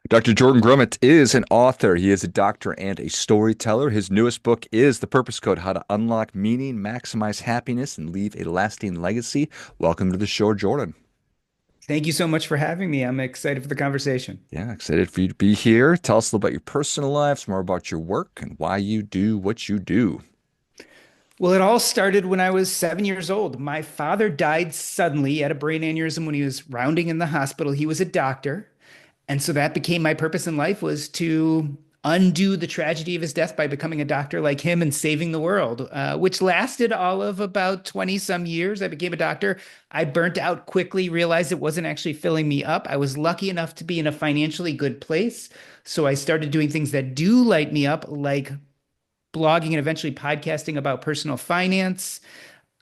Dr. Jordan Grumet is an author. He is a doctor and a storyteller. His newest book is The Purpose Code: How to Unlock Meaning, Maximize Happiness, and Leave a Lasting Legacy. Welcome to the show, Jordan. Thank you so much for having me. I'm excited for the conversation. Yeah, excited for you to be here. Tell us a little about your personal life, some more about your work, and why you do what you do. Well, it all started when I was 7 years old. My father died suddenly. He had a brain aneurysm when he was rounding in the hospital. He was a doctor. And so that became my purpose in life was to undo the tragedy of his death by becoming a doctor like him and saving the world, which lasted all of about 20 some years. I became a doctor. I burnt out quickly, realized it wasn't actually filling me up. I was lucky enough to be in a financially good place. So I started doing things that do light me up, like blogging and eventually podcasting about personal finance.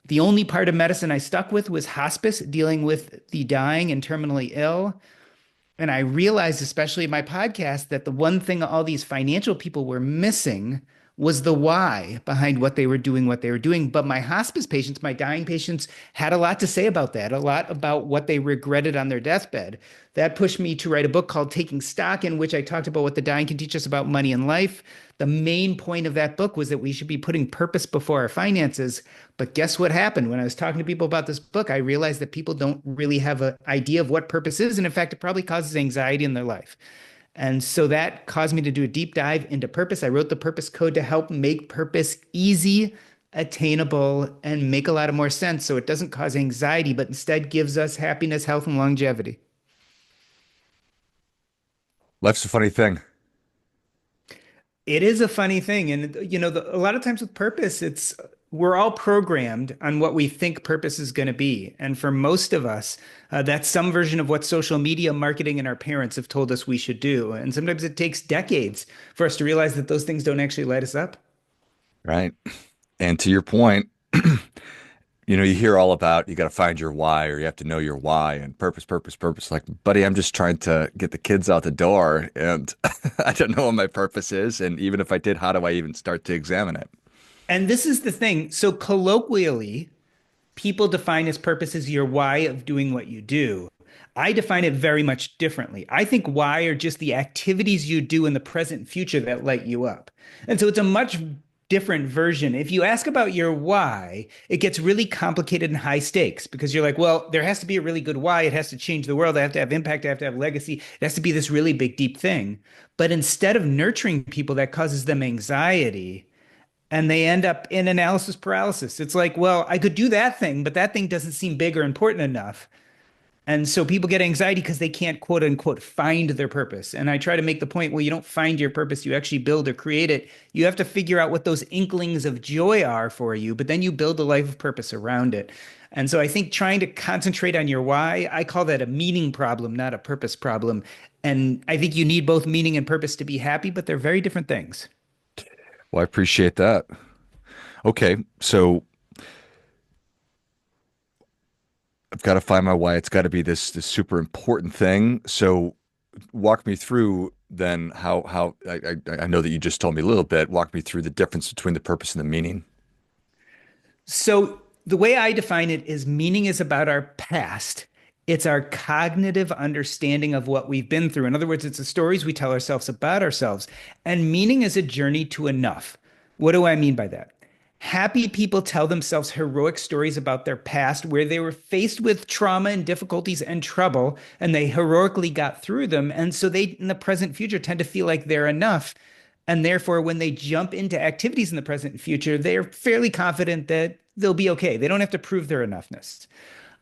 The only part of medicine I stuck with was hospice, dealing with the dying and terminally ill. And I realized, especially in my podcast, that the one thing all these financial people were missing was the why behind what they were doing. But my hospice patients, my dying patients, had a lot to say about that, a lot about what they regretted on their deathbed. That pushed me to write a book called Taking Stock, in which I talked about what the dying can teach us about money and life. The main point of that book was that we should be putting purpose before our finances. But guess what happened? When I was talking to people about this book, I realized that people don't really have an idea of what purpose is. And in fact, it probably causes anxiety in their life. And so that caused me to do a deep dive into purpose. I wrote the purpose code to help make purpose easy, attainable, and make a lot of more sense. So it doesn't cause anxiety, but instead gives us happiness, health, and longevity. Life's a funny thing. It is a funny thing. And, a lot of times with purpose, we're all programmed on what we think purpose is going to be. And for most of us, that's some version of what social media marketing and our parents have told us we should do. And sometimes it takes decades for us to realize that those things don't actually light us up. Right? And to your point, you hear all about you got to find your why or you have to know your why and purpose, purpose, purpose. Like, buddy, I'm just trying to get the kids out the door and I don't know what my purpose is. And even if I did, how do I even start to examine it? And this is the thing. So colloquially, people define as purpose as your why of doing what you do. I define it very much differently. I think why are just the activities you do in the present and future that light you up. And so it's a much different version. If you ask about your why, it gets really complicated and high stakes because you're like, well, there has to be a really good why. It has to change the world. I have to have impact. I have to have legacy. It has to be this really big, deep thing. But instead of nurturing people, that causes them anxiety and they end up in analysis paralysis. It's like, well, I could do that thing, but that thing doesn't seem big or important enough. And so people get anxiety because they can't quote unquote find their purpose. And I try to make the point, well, you don't find your purpose, you actually build or create it. You have to figure out what those inklings of joy are for you, but then you build a life of purpose around it. And so I think trying to concentrate on your why, I call that a meaning problem, not a purpose problem. And I think you need both meaning and purpose to be happy, but they're very different things. Well, I appreciate that. Okay, so I've got to find my why. It's got to be this super important thing. So walk me through then how I know that you just told me a little bit. Walk me through the difference between the purpose and the meaning. So the way I define it is meaning is about our past. It's our cognitive understanding of what we've been through. In other words, it's the stories we tell ourselves about ourselves. And meaning is a journey to enough. What do I mean by that? Happy people tell themselves heroic stories about their past where they were faced with trauma and difficulties and trouble, and they heroically got through them. And so they, in the present future, tend to feel like they're enough. And therefore, when they jump into activities in the present and future, they're fairly confident that they'll be okay. They don't have to prove their enoughness.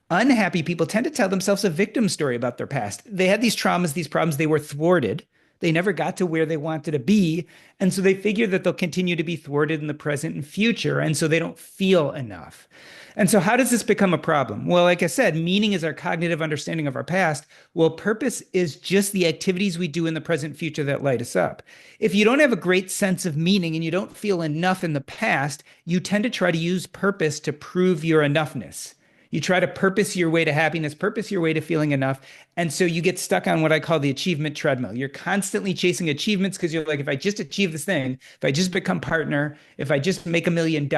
Unhappy people tend to tell themselves a victim story about their past. They had these traumas, these problems, they were thwarted. They never got to where they wanted to be. And so they figure that they'll continue to be thwarted in the present and future. And so they don't feel enough. And so, how does this become a problem? Well, like I said, meaning is our cognitive understanding of our past. Well, purpose is just the activities we do in the present and future that light us up. If you don't have a great sense of meaning and you don't feel enough in the past, you tend to try to use purpose to prove your enoughness. You try to purpose your way to happiness, purpose your way to feeling enough. And so you get stuck on what I call the achievement treadmill. You're constantly chasing achievements because you're like, if I just achieve this thing, if I just become partner, if I just make $1 million,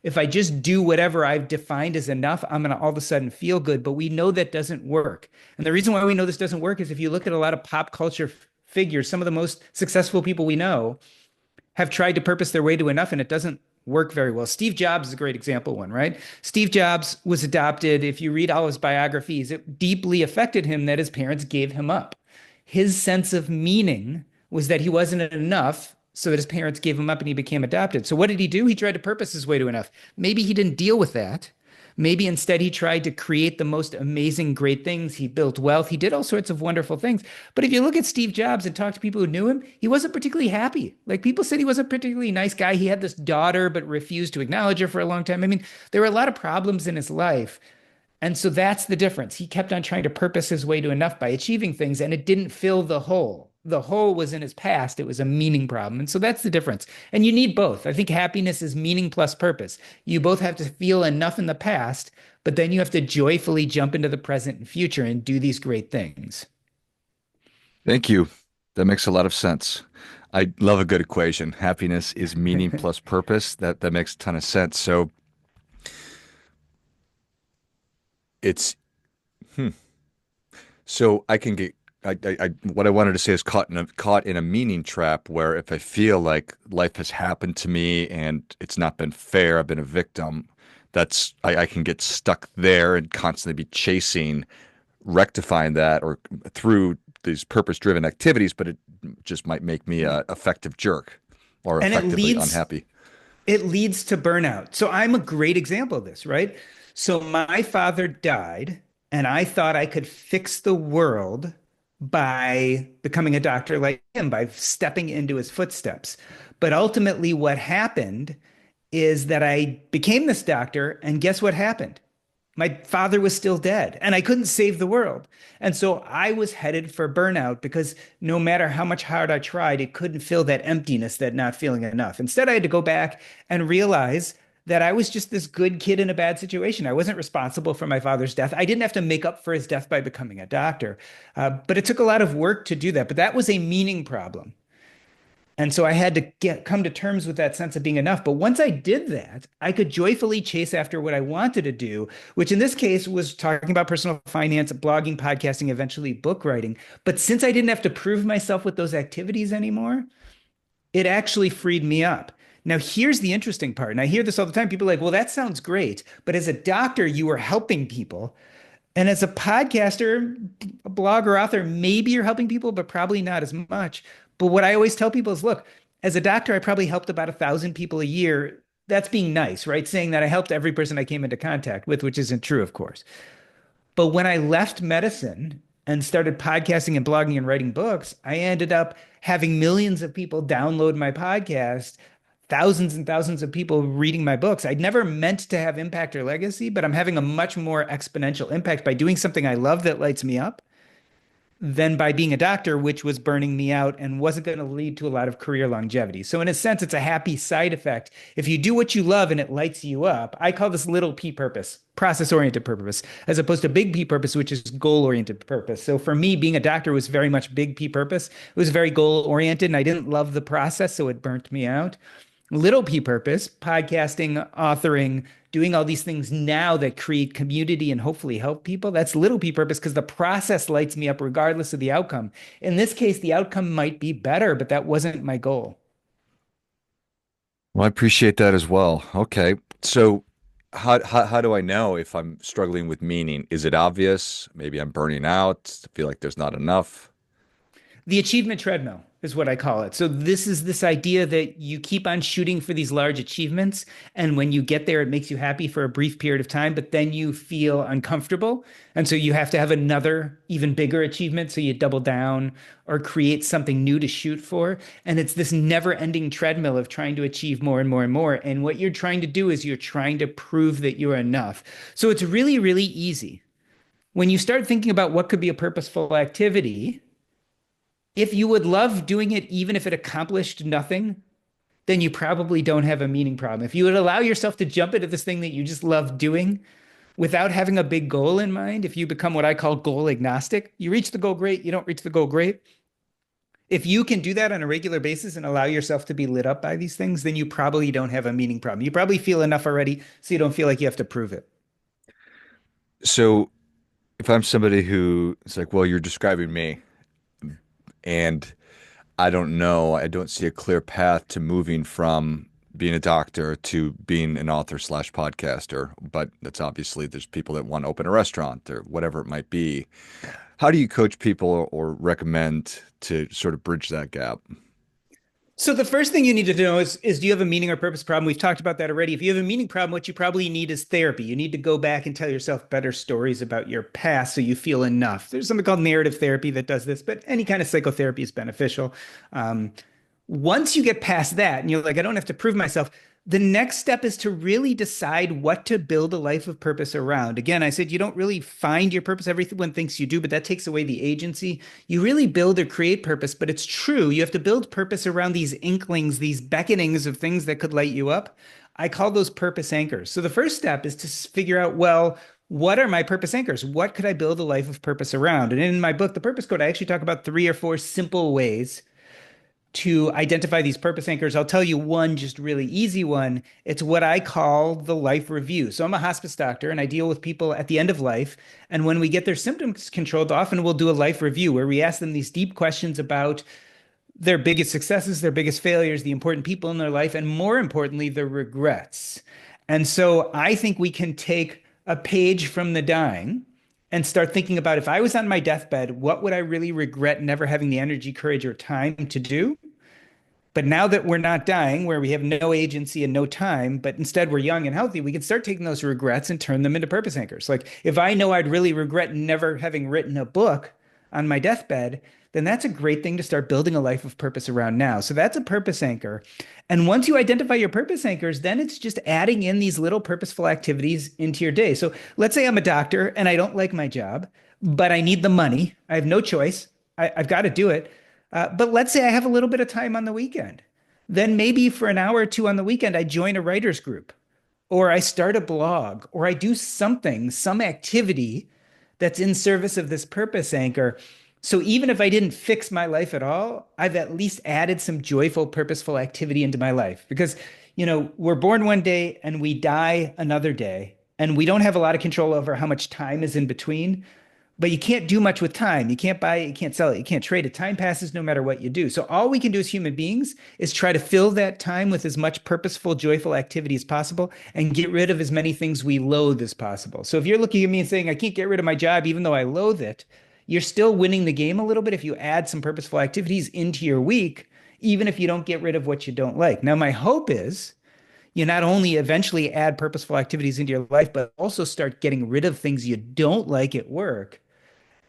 if I just do whatever I've defined as enough, I'm going to all of a sudden feel good. But we know that doesn't work. And the reason why we know this doesn't work is if you look at a lot of pop culture figures, some of the most successful people we know, have tried to purpose their way to enough and it doesn't work very well. Steve Jobs is a great example one, right? Steve Jobs was adopted. If you read all his biographies, it deeply affected him that his parents gave him up. His sense of meaning was that he wasn't enough, so that his parents gave him up and he became adopted. So what did he do? He tried to purpose his way to enough. Maybe he didn't deal with that. Maybe instead he tried to create the most amazing, great things. He built wealth. He did all sorts of wonderful things. But if you look at Steve Jobs and talk to people who knew him, he wasn't particularly happy. Like people said he was a particularly nice guy. He had this daughter, but refused to acknowledge her for a long time. I mean, there were a lot of problems in his life. And so that's the difference. He kept on trying to purpose his way to enough by achieving things, and it didn't fill the hole. The hole was in his past. It was a meaning problem. And so that's the difference. And you need both. I think happiness is meaning plus purpose. You both have to feel enough in the past, but then you have to joyfully jump into the present and future and do these great things. Thank you. That makes a lot of sense. I love a good equation. Happiness is meaning plus purpose. That makes a ton of sense. So it's hmm. So I can get what I wanted to say is caught in a meaning trap where if I feel like life has happened to me and it's not been fair, I've been a victim, I can get stuck there and constantly be chasing, rectifying that or through these purpose-driven activities, but it just might make me a effective jerk or And effectively unhappy. it leads to burnout. So I'm a great example of this, right? So my father died, and I thought I could fix the world by becoming a doctor like him, by stepping into his footsteps. But ultimately, what happened is that I became this doctor, and guess what happened? My father was still dead and I couldn't save the world. And so I was headed for burnout because no matter how much hard I tried, it couldn't fill that emptiness, that not feeling enough. Instead, I had to go back and realize that I was just this good kid in a bad situation. I wasn't responsible for my father's death. I didn't have to make up for his death by becoming a doctor. But it took a lot of work to do that. But that was a meaning problem. And so I had to come to terms with that sense of being enough. But once I did that, I could joyfully chase after what I wanted to do, which in this case was talking about personal finance, blogging, podcasting, eventually book writing. But since I didn't have to prove myself with those activities anymore, it actually freed me up. Now, here's the interesting part. And I hear this all the time. People are like, well, that sounds great. But as a doctor, you are helping people. And as a podcaster, a blogger, author, maybe you're helping people, but probably not as much. But what I always tell people is, look, as a doctor, I probably helped about 1,000 people a year. That's being nice, right? Saying that I helped every person I came into contact with, which isn't true, of course. But when I left medicine and started podcasting and blogging and writing books, I ended up having millions of people download my podcast, thousands and thousands of people reading my books. I'd never meant to have impact or legacy, but I'm having a much more exponential impact by doing something I love that lights me up than by being a doctor, which was burning me out and wasn't going to lead to a lot of career longevity. So, in a sense, it's a happy side effect. If you do what you love and it lights you up, I call this little p purpose, process oriented purpose, as opposed to big P purpose, which is goal oriented purpose. So, for me, being a doctor was very much big P purpose. It was very goal oriented, and I didn't love the process, so it burnt me out. Little p purpose, podcasting, authoring, doing all these things now that create community and hopefully help people. That's little p purpose because the process lights me up regardless of the outcome. In this case, the outcome might be better, but that wasn't my goal. Well, I appreciate that as well. Okay. So how do I know if I'm struggling with meaning? Is it obvious? Maybe I'm burning out. I feel like there's not enough. The achievement treadmill is what I call it. So this is this idea that you keep on shooting for these large achievements. And when you get there, it makes you happy for a brief period of time, but then you feel uncomfortable. And so you have to have another even bigger achievement. So you double down or create something new to shoot for. And it's this never ending treadmill of trying to achieve more and more and more. And what you're trying to do is you're trying to prove that you're enough. So it's really, really easy. When you start thinking about what could be a purposeful activity, if you would love doing it, even if it accomplished nothing, then you probably don't have a meaning problem. If you would allow yourself to jump into this thing that you just love doing without having a big goal in mind, if you become what I call goal agnostic, you reach the goal, great. You don't reach the goal, great. If you can do that on a regular basis and allow yourself to be lit up by these things, then you probably don't have a meaning problem. You probably feel enough already, so you don't feel like you have to prove it. So if I'm somebody who it's like, well, you're describing me. And I don't know. I don't see a clear path to moving from being a doctor to being an author slash podcaster. But that's obviously there's people that want to open a restaurant or whatever it might be. How do you coach people or recommend to sort of bridge that gap? So the first thing you need to know is do you have a meaning or purpose problem? We've talked about that already. If you have a meaning problem, what you probably need is therapy. You need to go back and tell yourself better stories about your past so you feel enough. There's something called narrative therapy that does this, but any kind of psychotherapy is beneficial. Um, Once you get past that and you're like, I don't have to prove myself, the next step is to really decide what to build a life of purpose around. Again, I said you don't really find your purpose. Everyone thinks you do, but that takes away the agency. You really build or create purpose, but it's true. You have to build purpose around these inklings, these beckonings of things that could light you up. I call those purpose anchors. So the first step is to figure out, well, what are my purpose anchors? What could I build a life of purpose around? And in my book, The Purpose Code, I actually talk about 3 or 4 simple ways to identify these purpose anchors. I'll tell you one just really easy one. It's what I call the life review. So I'm a hospice doctor and I deal with people at the end of life. And when we get their symptoms controlled, often we'll do a life review where we ask them these deep questions about their biggest successes, their biggest failures, the important people in their life, and more importantly, their regrets. And so I think we can take a page from the dying and start thinking about if I was on my deathbed, what would I really regret never having the energy, courage, or time to do? But now that we're not dying, where we have no agency and no time, but instead we're young and healthy, we can start taking those regrets and turn them into purpose anchors. Like if I know I'd really regret never having written a book on my deathbed, then that's a great thing to start building a life of purpose around now. So that's a purpose anchor. And once you identify your purpose anchors, then it's just adding in these little purposeful activities into your day. So let's say I'm a doctor and I don't like my job, but I need the money. I have no choice. I've got to do it. But let's say I have a little bit of time on the weekend. Then maybe for an hour or two on the weekend, I join a writer's group or I start a blog or I do something, some activity that's in service of this purpose anchor. So even if I didn't fix my life at all, I've at least added some joyful, purposeful activity into my life because, we're born one day and we die another day. And we don't have a lot of control over how much time is in between. But you can't do much with time. You can't buy it, you can't sell it, you can't trade it. Time passes no matter what you do. So all we can do as human beings is try to fill that time with as much purposeful, joyful activity as possible and get rid of as many things we loathe as possible. So if you're looking at me and saying, I can't get rid of my job even though I loathe it, you're still winning the game a little bit if you add some purposeful activities into your week, even if you don't get rid of what you don't like. Now, my hope is you not only eventually add purposeful activities into your life, but also start getting rid of things you don't like at work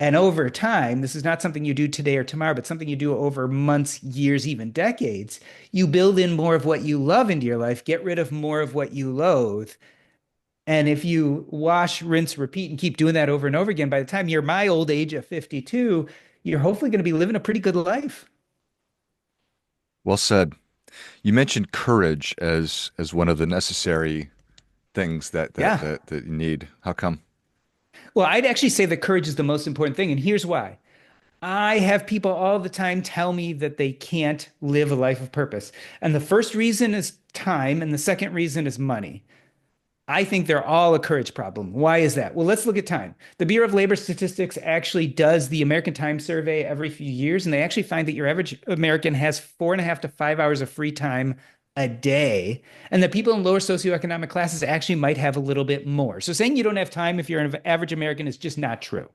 and over time, this is not something you do today or tomorrow, but something you do over months, years, even decades. You build in more of what you love into your life, get rid of more of what you loathe. And if you wash, rinse, repeat, and keep doing that over and over again, by the time you're my old age of 52, you're hopefully going to be living a pretty good life. Well said. You mentioned courage as one of the necessary things Yeah. that you need. How come? Well, I'd actually say that courage is the most important thing. And here's why. I have people all the time tell me that they can't live a life of purpose. And the first reason is time, and the second reason is money. I think they're all a courage problem. Why is that? Well, let's look at time. The Bureau of Labor Statistics actually does the American Time Survey every few years, and they actually find that your average American has 4.5 to 5 hours of free time a day, and that people in lower socioeconomic classes actually might have a little bit more. So saying you don't have time if you're an average American is just not true.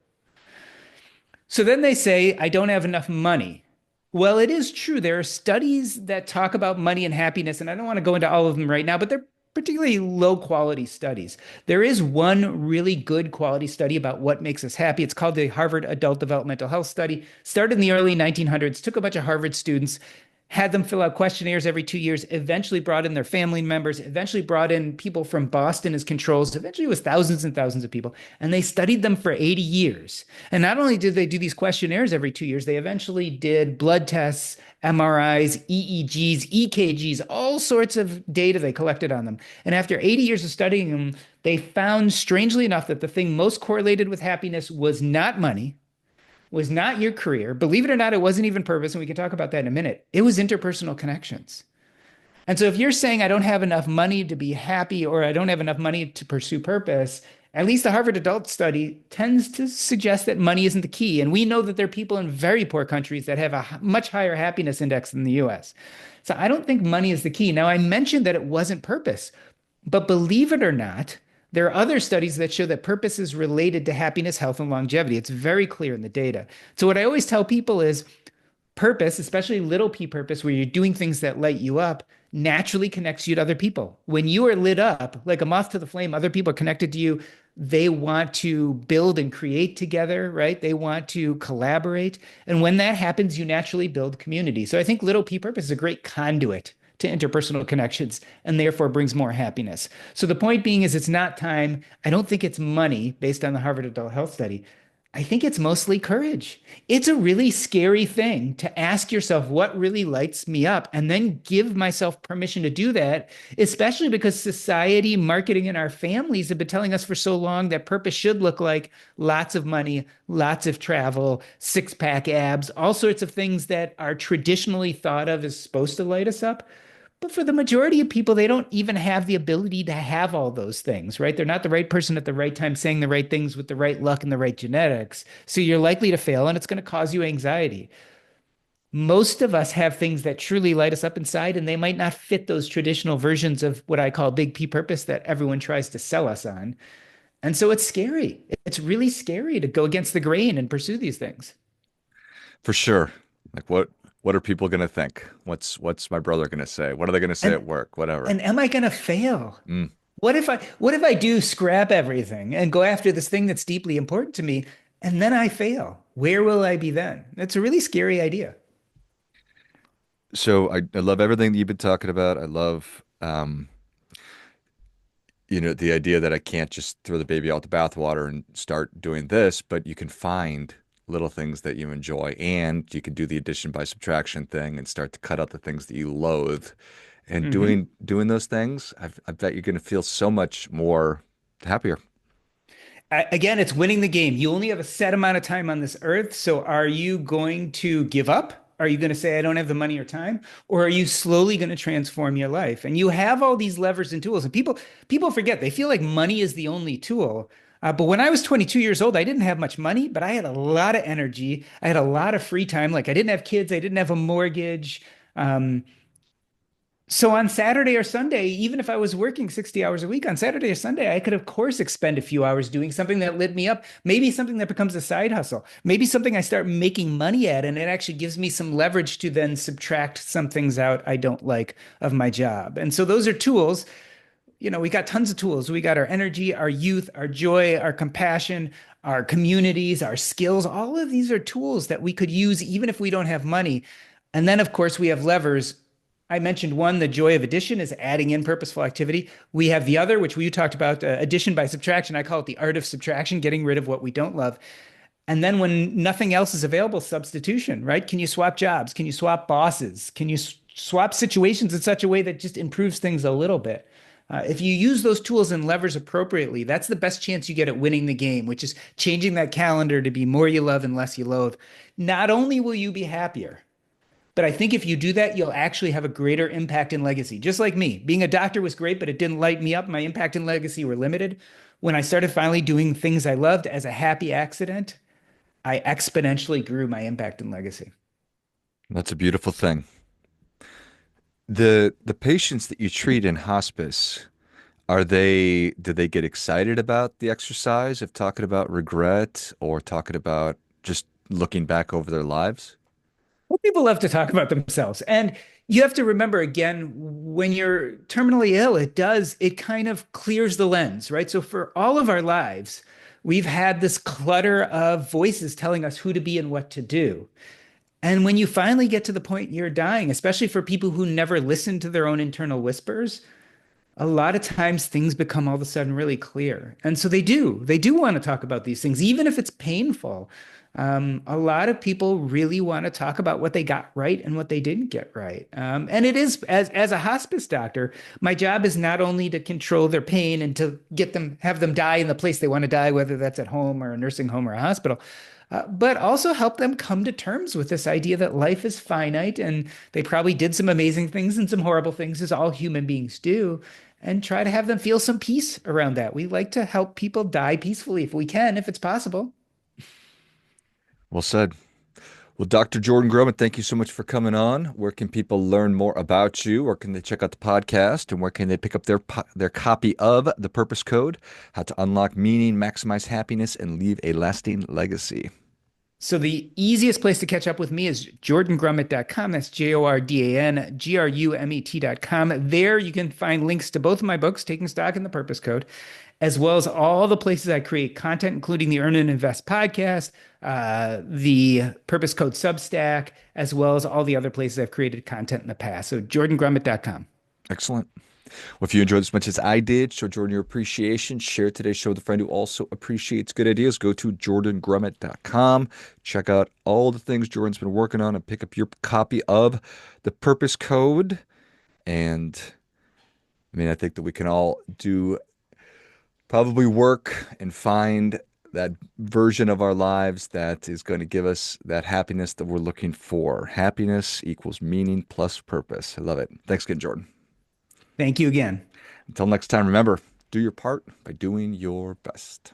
So then they say, I don't have enough money. Well, it is true. There are studies that talk about money and happiness, and I don't want to go into all of them right now, but they're particularly low quality studies. There is one really good quality study about what makes us happy. It's called the Harvard Adult Developmental Health Study. Started in the early 1900s, took a bunch of Harvard students, had them fill out questionnaires every 2 years, eventually brought in their family members, eventually brought in people from Boston as controls. Eventually, it was thousands and thousands of people. And they studied them for 80 years. And not only did they do these questionnaires every 2 years, they eventually did blood tests, MRIs, EEGs, EKGs, all sorts of data they collected on them. And after 80 years of studying them, they found, strangely enough, that the thing most correlated with happiness was not money, was not your career. Believe it or not, it wasn't even purpose. And we can talk about that in a minute. It was interpersonal connections. And so if you're saying I don't have enough money to be happy or I don't have enough money to pursue purpose, At least the Harvard Adult Study tends to suggest that money isn't the key. And we know that there are people in very poor countries that have a much higher happiness index than the US. So I don't think money is the key. Now, I mentioned that it wasn't purpose, but believe it or not, there are other studies that show that purpose is related to happiness, health, and longevity. It's very clear in the data. So, what I always tell people is purpose, especially little p purpose, where you're doing things that light you up, naturally connects you to other people. When you are lit up like a moth to the flame, other people are connected to you. They want to build and create together, right? They want to collaborate. And when that happens, you naturally build community. So I think little p purpose is a great conduit to interpersonal connections and therefore brings more happiness. So the point being is it's not time. I don't think it's money based on the Harvard Adult Health Study. I think it's mostly courage. It's a really scary thing to ask yourself what really lights me up and then give myself permission to do that, especially because society, marketing, and our families have been telling us for so long that purpose should look like lots of money, lots of travel, six-pack abs, all sorts of things that are traditionally thought of as supposed to light us up. But for the majority of people, they don't even have the ability to have all those things, right? They're not the right person at the right time saying the right things with the right luck and the right genetics. So you're likely to fail and it's going to cause you anxiety. Most of us have things that truly light us up inside, and they might not fit those traditional versions of what I call big P purpose that everyone tries to sell us on. And so it's scary. It's really scary to go against the grain and pursue these things. For sure. Like what are people going to think? What's my brother going to say? What are they going to say at And work? Whatever. and am I going to fail? Mm. What if I do scrap everything and go after this thing that's deeply important to me and then I fail? Where will I be then? That's a really scary idea. So I love everything that you've been talking about. I love the idea that I can't just throw the baby out the bathwater and start doing this, but you can find little things that you enjoy and you can do the addition by subtraction thing and start to cut out the things that you loathe. And Mhm. doing those things, I bet you're going to feel so much more happier. Again, it's winning the game. You only have a set amount of time on this earth. So are you going to give up? Are you going to say, I don't have the money or time? Or are you slowly going to transform your life? And you have all these levers and tools. And people forget, they feel like money is the only tool. But when I was 22 years old, I didn't have much money, but I had a lot of energy. I had a lot of free time. Like I didn't have kids, I didn't have a mortgage. So on Saturday or Sunday, even if I was working 60 hours a week on Saturday or Sunday, I could, of course, expend a few hours doing something that lit me up. Maybe something that becomes a side hustle. Maybe something I start making money at, and it actually gives me some leverage to then subtract some things out I don't like of my job. And so those are tools. We got tons of tools. We got our energy, our youth, our joy, our compassion, our communities, our skills. All of these are tools that we could use even if we don't have money. And then, of course, we have levers. I mentioned one, the joy of addition is adding in purposeful activity. We have the other, which we talked about, addition by subtraction. I call it the art of subtraction, getting rid of what we don't love. And then when nothing else is available, substitution, right? Can you swap jobs? Can you swap bosses? Can you swap situations in such a way that just improves things a little bit? If you use those tools and levers appropriately, that's the best chance you get at winning the game, which is changing that calendar to be more you love and less you loathe. Not only will you be happier, but I think if you do that, you'll actually have a greater impact and legacy. Just like me, being a doctor was great, but it didn't light me up. My impact and legacy were limited. When I started finally doing things I loved as a happy accident, I exponentially grew my impact and legacy. That's a beautiful thing. The patients that you treat in hospice, do they get excited about the exercise of talking about regret or talking about just looking back over their lives? Well, people love to talk about themselves. And you have to remember again, when you're terminally ill, it kind of clears the lens, right? So for all of our lives, we've had this clutter of voices telling us who to be and what to do. And when you finally get to the point you're dying, especially for people who never listen to their own internal whispers, a lot of times things become all of a sudden really clear. And so they do want to talk about these things, even if it's painful. A lot of people really want to talk about what they got right and what they didn't get right. And it is, as a hospice doctor, my job is not only to control their pain and to have them die in the place they want to die, whether that's at home or a nursing home or a hospital, but also help them come to terms with this idea that life is finite and they probably did some amazing things and some horrible things, as all human beings do. and try to have them feel some peace around that. We like to help people die peacefully if we can, if it's possible. Well said. Well, Dr. Jordan Grumet, thank you so much for coming on. Where can people learn more about you? Where can they check out the podcast? And where can they pick up their copy of The Purpose Code? How to unlock meaning, maximize happiness, and leave a lasting legacy. So the easiest place to catch up with me is jordangrumet.com. That's JORDANGRUMET.com. There you can find links to both of my books, Taking Stock and The Purpose Code, as well as all the places I create content, including the Earn and Invest podcast, the Purpose Code Substack, as well as all the other places I've created content in the past. So jordangrumet.com. Excellent. Well, if you enjoyed as much as I did, show Jordan your appreciation. Share today's show with a friend who also appreciates good ideas. Go to jordangrumet.com. Check out all the things Jordan's been working on and pick up your copy of The Purpose Code. And I mean, I think that we can all do probably work and find that version of our lives that is going to give us that happiness that we're looking for. Happiness equals meaning plus purpose. I love it. Thanks again, Jordan. Thank you again. Until next time, remember, do your part by doing your best.